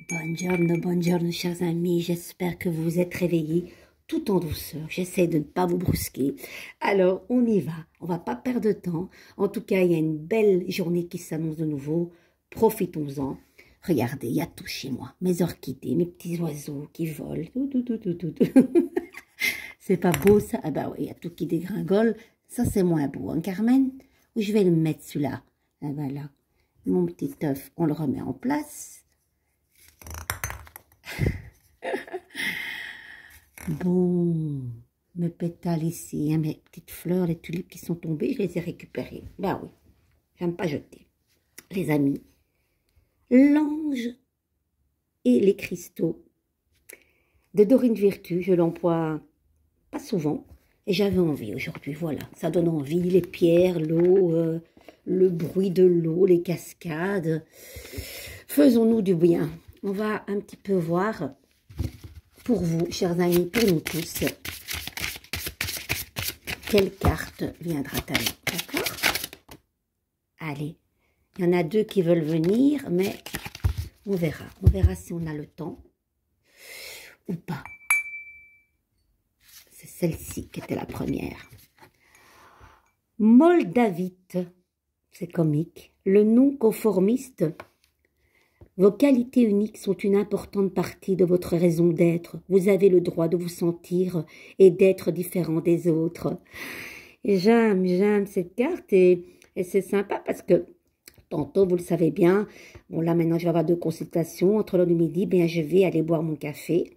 Buongiorno, chers amis. J'espère que vous vous êtes réveillés tout en douceur. J'essaie de ne pas vous brusquer. Alors, on y va. On va pas perdre de temps. En tout cas, il y a une belle journée qui s'annonce de nouveau. Profitons-en. Regardez, il y a tout chez moi. Mes orchidées, mes petits oiseaux qui volent. Tout. C'est pas beau, ça? Ah bah oui, il y a tout qui dégringole. Ça, c'est moins beau, hein, Carmen? Où je vais le mettre, celui-là? Ah bah là. Mon petit œuf, on le remet en place. Bon, mes pétales ici, hein, mes petites fleurs, les tulipes qui sont tombées, je les ai récupérées. Ben oui, j'aime pas jeter. Les amis, l'ange et les cristaux de Dorine Virtue, je l'emploie pas souvent et j'avais envie aujourd'hui, voilà. Ça donne envie, les pierres, l'eau, le bruit de l'eau, les cascades. Faisons-nous du bien. On va un petit peu voir pour vous, chers amis, pour nous tous, quelle carte viendra-t-elle, d'accord? Allez, il y en a deux qui veulent venir, mais on verra. On verra si on a le temps ou pas. C'est celle-ci qui était la première. Moldavite, c'est comique. Le non-conformiste. Vos qualités uniques sont une importante partie de votre raison d'être. Vous avez le droit de vous sentir et d'être différent des autres. J'aime cette carte et c'est sympa parce que tantôt, vous le savez bien, bon là maintenant je vais avoir 2 consultations. Entre l'heure du midi, bien je vais aller boire mon café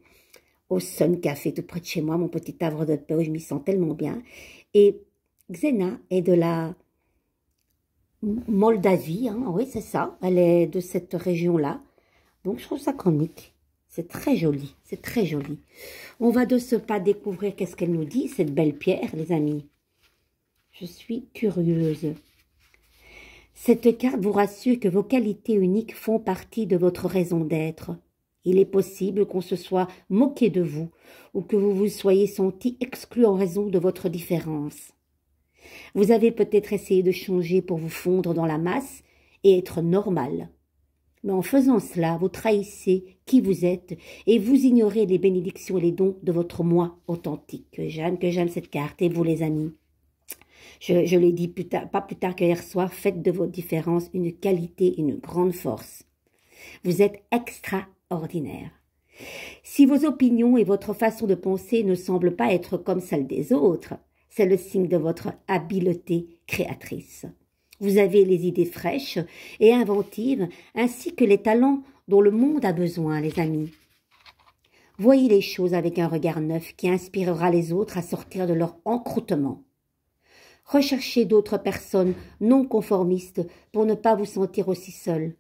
au Sun Café tout près de chez moi, mon petit havre de paix où je m'y sens tellement bien. Et Xena est de la Moldavie, hein, oui c'est ça, elle est de cette région-là. Donc je trouve ça comique, c'est très joli, c'est très joli. On va de ce pas découvrir qu'est-ce qu'elle nous dit, cette belle pierre, les amis. Je suis curieuse. Cette carte vous rassure que vos qualités uniques font partie de votre raison d'être. Il est possible qu'on se soit moqué de vous ou que vous vous soyez senti exclu en raison de votre différence. Vous avez peut-être essayé de changer pour vous fondre dans la masse et être normal. Mais en faisant cela, vous trahissez qui vous êtes et vous ignorez les bénédictions et les dons de votre moi authentique. Que j'aime cette carte. Et vous, les amis, je l'ai dit pas plus tard qu'hier soir, faites de votre différence une qualité, une grande force. Vous êtes extraordinaire. Si vos opinions et votre façon de penser ne semblent pas être comme celles des autres, c'est le signe de votre habileté créatrice. Vous avez les idées fraîches et inventives, ainsi que les talents dont le monde a besoin, les amis. Voyez les choses avec un regard neuf qui inspirera les autres à sortir de leur encroûtement. Recherchez d'autres personnes non conformistes pour ne pas vous sentir aussi seul.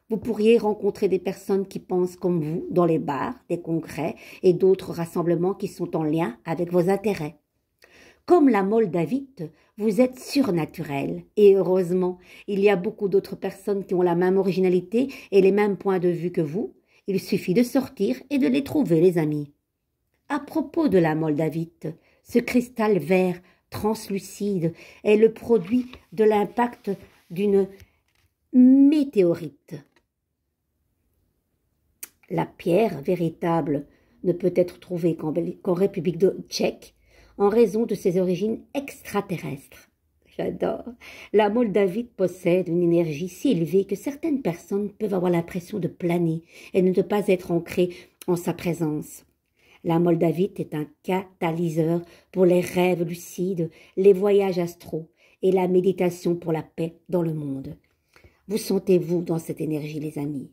Vous pourriez rencontrer des personnes qui pensent comme vous dans les bars, des congrès et d'autres rassemblements qui sont en lien avec vos intérêts. Comme la Moldavite, vous êtes surnaturel et heureusement, il y a beaucoup d'autres personnes qui ont la même originalité et les mêmes points de vue que vous. Il suffit de sortir et de les trouver, les amis. À propos de la Moldavite, ce cristal vert translucide est le produit de l'impact d'une météorite. La pierre véritable ne peut être trouvée qu'en République tchèque, en raison de ses origines extraterrestres. J'adore. La Moldavite possède une énergie si élevée que certaines personnes peuvent avoir l'impression de planer et de ne pas être ancrées en sa présence. La Moldavite est un catalyseur pour les rêves lucides, les voyages astraux et la méditation pour la paix dans le monde. Vous sentez-vous dans cette énergie, les amis?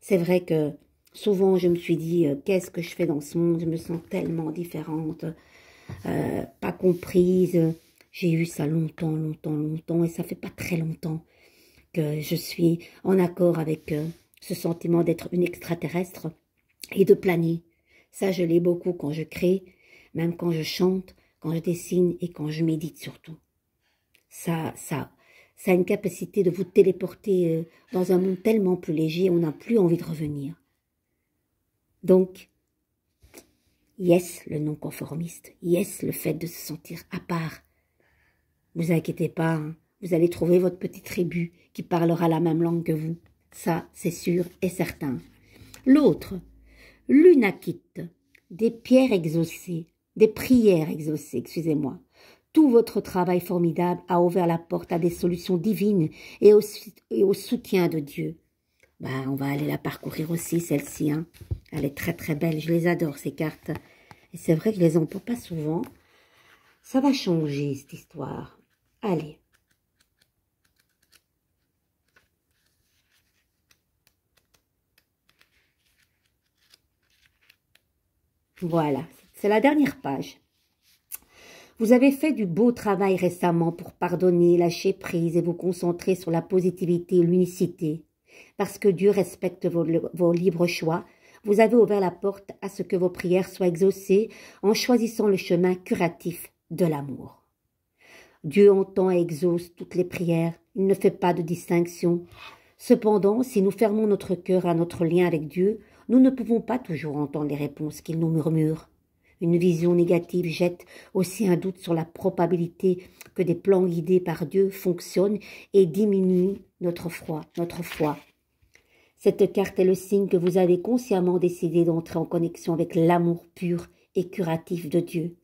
C'est vrai que souvent je me suis dit, qu'est-ce que je fais dans ce monde? Je me sens tellement différente. Pas comprise. J'ai eu ça longtemps et ça fait pas très longtemps que je suis en accord avec ce sentiment d'être une extraterrestre et de planer. Ça, je l'ai beaucoup quand je crée, même quand je chante, quand je dessine et quand je médite surtout. Ça a une capacité de vous téléporter dans un monde tellement plus léger, on n'a plus envie de revenir. Donc, yes, le non-conformiste. Yes, le fait de se sentir à part. Ne vous inquiétez pas, hein, vous allez trouver votre petite tribu qui parlera la même langue que vous. Ça, c'est sûr et certain. L'autre, l'unakite, des pierres exaucées, des prières exaucées, excusez-moi. Tout votre travail formidable a ouvert la porte à des solutions divines et au soutien de Dieu. Ben, on va aller la parcourir aussi, celle-ci. Hein. Elle est très très belle, je les adore ces cartes. Et c'est vrai que je les emploie pas souvent. Ça va changer cette histoire. Allez. Voilà, c'est la dernière page. Vous avez fait du beau travail récemment pour pardonner, lâcher prise et vous concentrer sur la positivité et l'unicité. Parce que Dieu respecte vos libres choix, vous avez ouvert la porte à ce que vos prières soient exaucées en choisissant le chemin curatif de l'amour. Dieu entend et exauce toutes les prières, il ne fait pas de distinction. Cependant, si nous fermons notre cœur à notre lien avec Dieu, nous ne pouvons pas toujours entendre les réponses qu'il nous murmure. Une vision négative jette aussi un doute sur la probabilité que des plans guidés par Dieu fonctionnent et diminuent notre foi. Cette carte est le signe que vous avez consciemment décidé d'entrer en connexion avec l'amour pur et curatif de Dieu.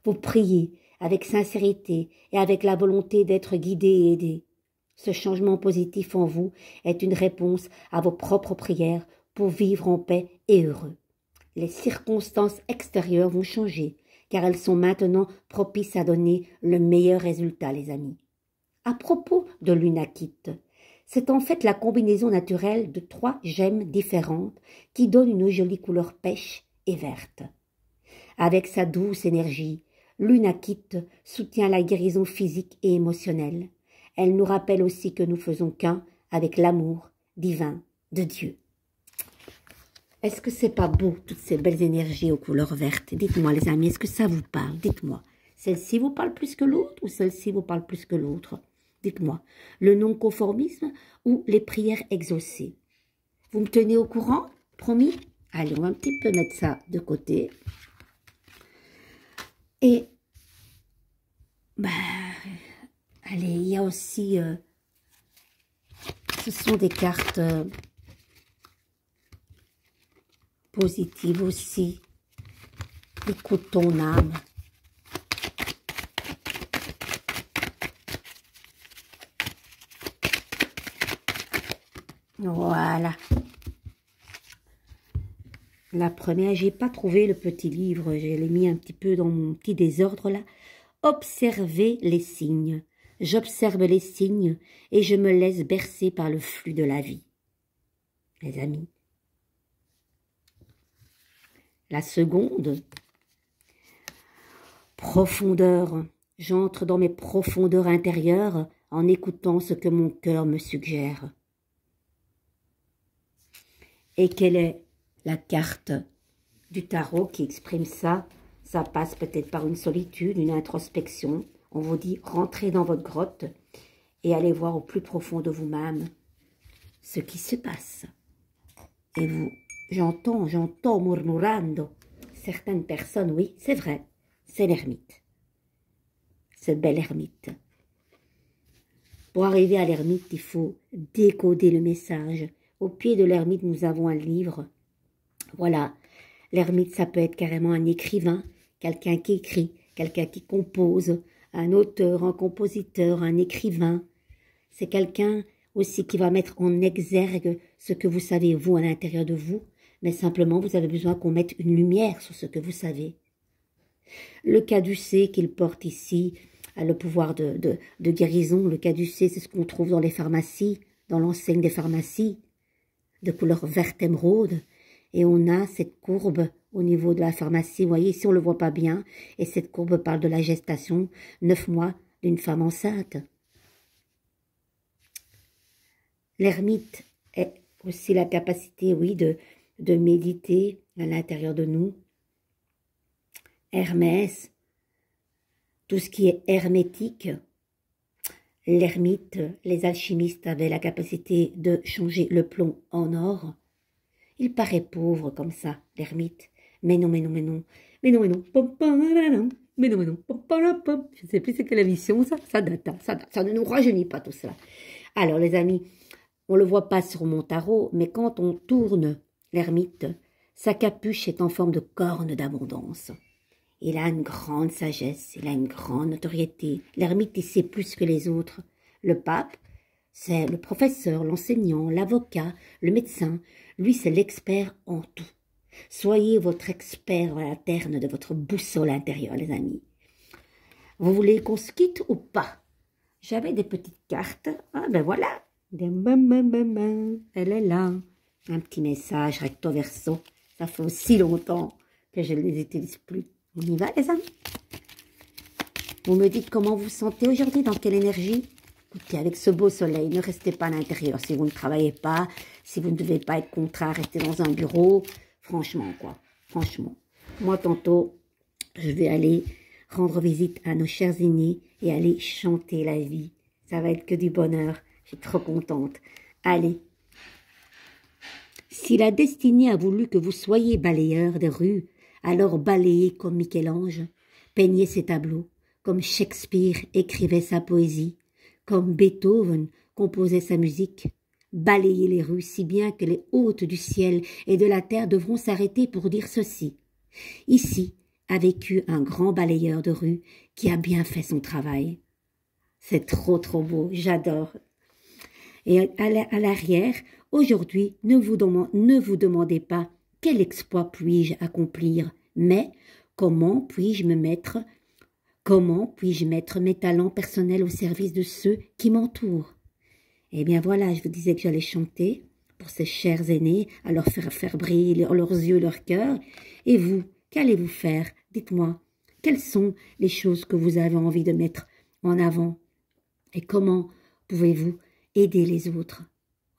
Vous priez avec sincérité et avec la volonté d'être guidé et aidé. Ce changement positif en vous est une réponse à vos propres prières pour vivre en paix et heureux. Les circonstances extérieures vont changer, car elles sont maintenant propices à donner le meilleur résultat, les amis. À propos de l'unakite, c'est en fait la combinaison naturelle de 3 gemmes différentes qui donne une jolie couleur pêche et verte. Avec sa douce énergie, l'unakite soutient la guérison physique et émotionnelle. Elle nous rappelle aussi que nous faisons qu'un avec l'amour divin de Dieu. Est-ce que c'est pas beau, toutes ces belles énergies aux couleurs vertes? Dites-moi les amis, est-ce que ça vous parle? Dites-moi. Celle-ci vous parle plus que l'autre ou celle-ci vous parle plus que l'autre? Dites-moi. Le non-conformisme ou les prières exaucées? Vous me tenez au courant? Promis? Allez, on va un petit peu mettre ça de côté. Et, allez, il y a aussi, ce sont des cartes positives aussi. Écoute ton âme. Voilà. La première, j'ai pas trouvé le petit livre, je l'ai mis un petit peu dans mon petit désordre là. Observez les signes. J'observe les signes et je me laisse bercer par le flux de la vie. Les amis. La seconde, profondeur. J'entre dans mes profondeurs intérieures en écoutant ce que mon cœur me suggère. Et quelle est la carte du tarot qui exprime ça? Ça passe peut-être par une solitude, une introspection. On vous dit, rentrez dans votre grotte et allez voir au plus profond de vous-même ce qui se passe. Et vous, j'entends murmurando. Certaines personnes, oui, c'est vrai, c'est l'ermite. Ce bel ermite. Pour arriver à l'ermite, il faut décoder le message. Au pied de l'ermite, nous avons un livre. Voilà, l'ermite, ça peut être carrément un écrivain, quelqu'un qui écrit, quelqu'un qui compose, un auteur, un compositeur, un écrivain. C'est quelqu'un aussi qui va mettre en exergue ce que vous savez, vous, à l'intérieur de vous, mais simplement, vous avez besoin qu'on mette une lumière sur ce que vous savez. Le caducée qu'il porte ici a le pouvoir de guérison. Le caducée, c'est ce qu'on trouve dans les pharmacies, dans l'enseigne des pharmacies, de couleur verte émeraude. Et on a cette courbe au niveau de la pharmacie. Vous voyez, ici, on ne le voit pas bien. Et cette courbe parle de la gestation, 9 mois d'une femme enceinte. L'ermite est aussi la capacité, oui, de méditer à l'intérieur de nous. Hermès, tout ce qui est hermétique. L'ermite, les alchimistes avaient la capacité de changer le plomb en or. Il paraît pauvre comme ça, l'ermite. Mais non, mais non, mais non. Mais non, mais non. Mais non, mais non. Je ne sais plus c'est quelle émission, ça. Ça date, hein, ça date. Ça ne nous rajeunit pas tout cela. Alors, les amis, on ne le voit pas sur mon tarot, mais quand on tourne l'ermite, sa capuche est en forme de corne d'abondance. Il a une grande sagesse, il a une grande notoriété. L'ermite, il sait plus que les autres. Le pape, c'est le professeur, l'enseignant, l'avocat, le médecin. Lui, c'est l'expert en tout. Soyez votre expert à l'interne de votre boussole intérieure, les amis. Vous voulez qu'on se quitte ou pas? J'avais des petites cartes. Ah ben voilà. Elle est là. Un petit message recto verso. Ça fait aussi longtemps que je ne les utilise plus. On y va, les amis? Vous me dites comment vous sentez aujourd'hui, dans quelle énergie? Écoutez, avec ce beau soleil, ne restez pas à l'intérieur si vous ne travaillez pas, si vous ne devez pas être contraint à rester dans un bureau. Franchement, quoi. Franchement. Moi, tantôt, je vais aller rendre visite à nos chers aînés et aller chanter la vie. Ça va être que du bonheur. Je suis trop contente. Allez. Si la destinée a voulu que vous soyez balayeur des rues, alors balayez comme Michel-Ange, peignez ses tableaux, comme Shakespeare écrivait sa poésie, comme Beethoven composait sa musique. Balayez les rues si bien que les hôtes du ciel et de la terre devront s'arrêter pour dire ceci. Ici a vécu un grand balayeur de rue qui a bien fait son travail. C'est trop beau, j'adore. Et à l'arrière, aujourd'hui, ne vous demandez pas quel exploit puis-je accomplir, mais comment puis-je mettre mes talents personnels au service de ceux qui m'entourent. Eh bien voilà, je vous disais que j'allais chanter pour ces chers aînés, à leur faire briller leurs yeux, leur cœur. Et vous, qu'allez-vous faire? Dites-moi, quelles sont les choses que vous avez envie de mettre en avant? Et comment pouvez-vous aider les autres?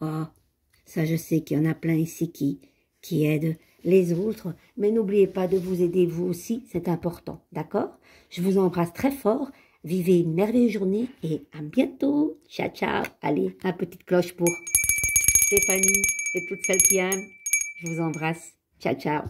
Ah, ça je sais qu'il y en a plein ici qui aident les autres, mais n'oubliez pas de vous aider vous aussi, c'est important, d'accord? Je vous embrasse très fort, vivez une merveilleuse journée et à bientôt. Ciao, ciao. Allez, une petite cloche pour Stéphanie et toutes celles qui aiment. Je vous embrasse. Ciao, ciao.